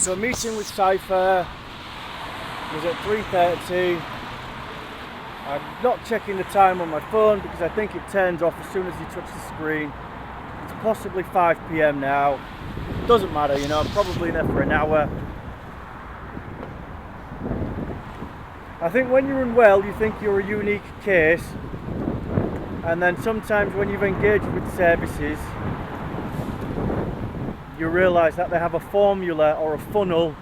So meeting with Psypher was at 3:30. I'm not checking the time on my phone because I think it turns off as soon as you touch the screen. It's possibly 5 PM now. Doesn't matter, you know, I'm probably in there for an hour. I think when you're unwell, you think you're a unique case, and then sometimes when you've engaged with services, you realise that they have a formula or a funnel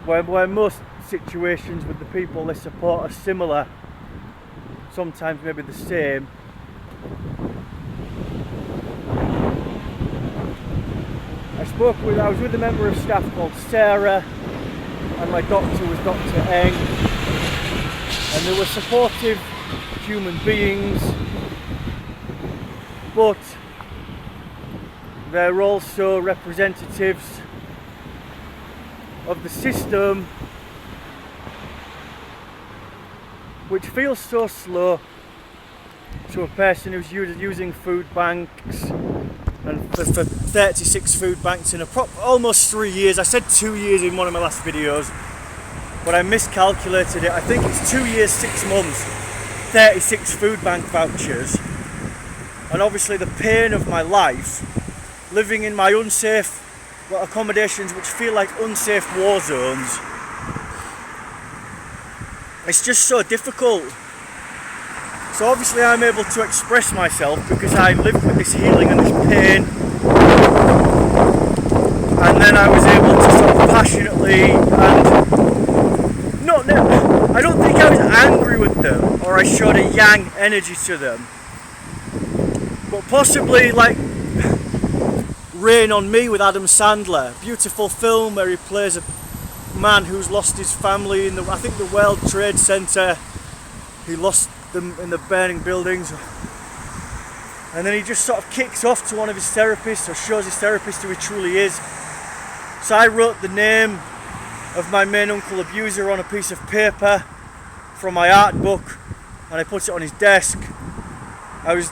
where most situations with the people they support are similar, sometimes maybe the same. I was with a member of staff called Sarah, and my doctor was Dr Eng, and they were supportive human beings, but they're also representatives of the system which feels so slow to a person who's using food banks, and for 36 food banks in almost 3 years. I said 2 years in one of my last videos, but I miscalculated it. I think it's 2 years, 6 months, 36 food bank vouchers. And obviously the pain of my life, living in my unsafe accommodations which feel like unsafe war zones, it's just so difficult. So obviously I'm able to express myself because I live with this healing and this pain, and then I was able to sort of passionately, and I don't think I was angry with them or I showed a yang energy to them, but possibly like Rain on Me with Adam Sandler, beautiful film where he plays a man who's lost his family in I think the World Trade Center. He lost them in the burning buildings, and then he just sort of kicks off to one of his therapists, or shows his therapist who he truly is. So I wrote the name of my main uncle abuser on a piece of paper from my art book, and I put it on his desk. I was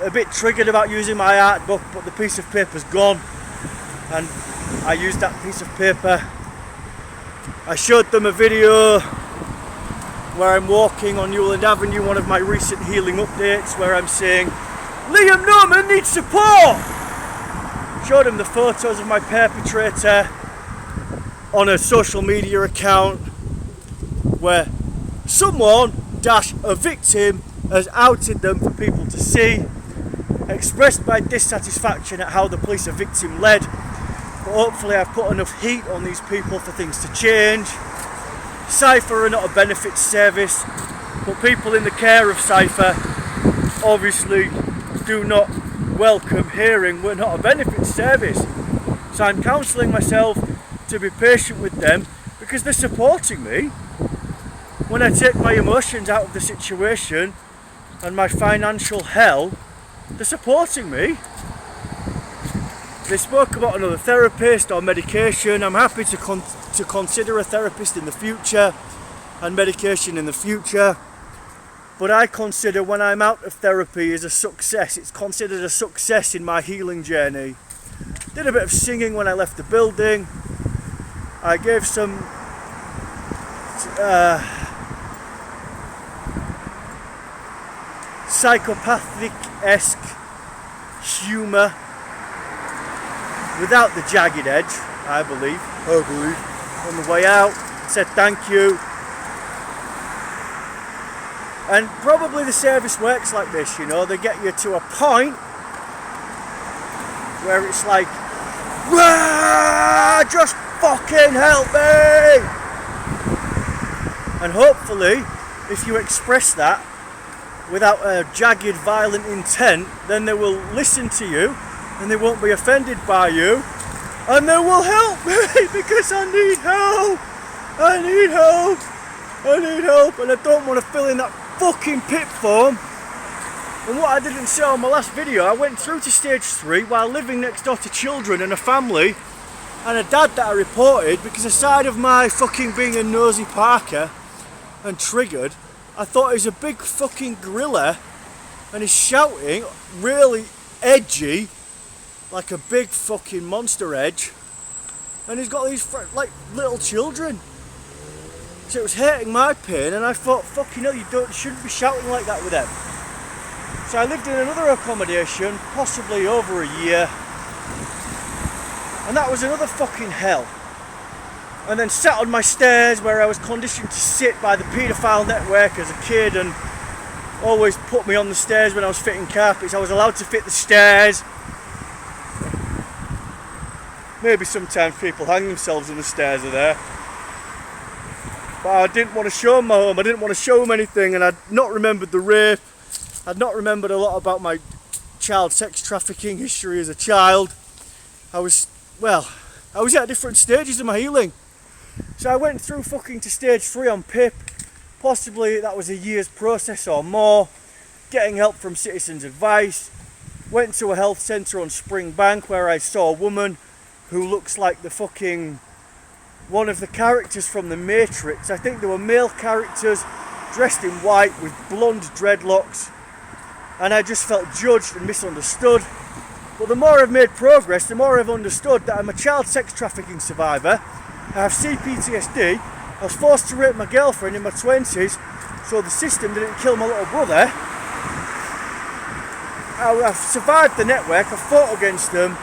a bit triggered about using my art book, but the piece of paper's gone, and I used that piece of paper. I showed them a video where I'm walking on Newland Avenue, one of my recent healing updates, where I'm saying, Liam Norman needs support! Showed him the photos of my perpetrator on a social media account where someone, a victim, has outed them for people to see, expressed my dissatisfaction at how the police are victim led, but hopefully I've put enough heat on these people for things to change. Psypher are not a benefit service, but people in the care of Psypher obviously do not welcome hearing we're not a benefit service. So I'm counselling myself to be patient with them because they're supporting me. When I take my emotions out of the situation and my financial hell, they're supporting me. They spoke about another therapist or medication. I'm happy to consider a therapist in the future and medication in the future, but I consider when I'm out of therapy as a success. It's considered a success in my healing journey. Did a bit of singing when I left the building. I gave some psychopathic-esque humour without the jagged edge, I believe, on the way out. Said thank you. And probably the service works like this, you know, they get you to a point where it's like, "Wah, just fucking help me!" And hopefully, if you express that without a jagged, violent intent, then they will listen to you, and they won't be offended by you, and they will help me because I need help, and I don't want to fill in that fucking pit form. And what I didn't say on my last video, I went through to stage 3 while living next door to children and a family and a dad that I reported, because aside of my fucking being a nosy Parker and triggered, I thought he was a big fucking gorilla and he's shouting really edgy, like a big fucking monster edge. and he's got these like little children. So it was hurting my pain, and I thought, fucking hell, you shouldn't be shouting like that with them. So I lived in another accommodation, possibly over a year, and that was another fucking hell. And then sat on my stairs where I was conditioned to sit by the paedophile network as a kid, and always put me on the stairs when I was fitting carpets. I was allowed to fit the stairs. Maybe sometimes people hang themselves on the stairs are there. But I didn't want to show them my home, I didn't want to show them anything, and I'd not remembered the rape. I'd not remembered a lot about my child sex trafficking history as a child. I was at different stages of my healing. So I went through fucking to stage 3 on PIP. Possibly that was a year's process or more. Getting help from Citizens Advice. Went to a health centre on Springbank where I saw a woman who looks like the fucking one of the characters from The Matrix. I think they were male characters dressed in white with blonde dreadlocks. And I just felt judged and misunderstood. But the more I've made progress, the more I've understood that I'm a child sex trafficking survivor. I have CPTSD. I was forced to rape my girlfriend in my 20s, so the system didn't kill my little brother. I've survived the network, I've fought against them.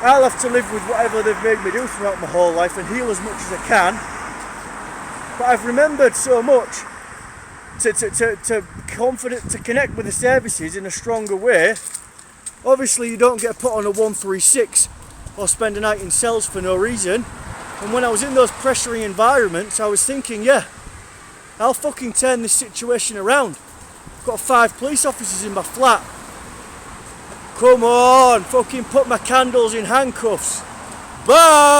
I'll have to live with whatever they've made me do throughout my whole life and heal as much as I can. But I've remembered so much to connect with the services in a stronger way. Obviously you don't get put on a 136 or spend a night in cells for no reason. And when I was in those pressuring environments, I was thinking, yeah, I'll fucking turn this situation around. I've got 5 police officers in my flat. Come on, fucking put my candles in handcuffs. Bye!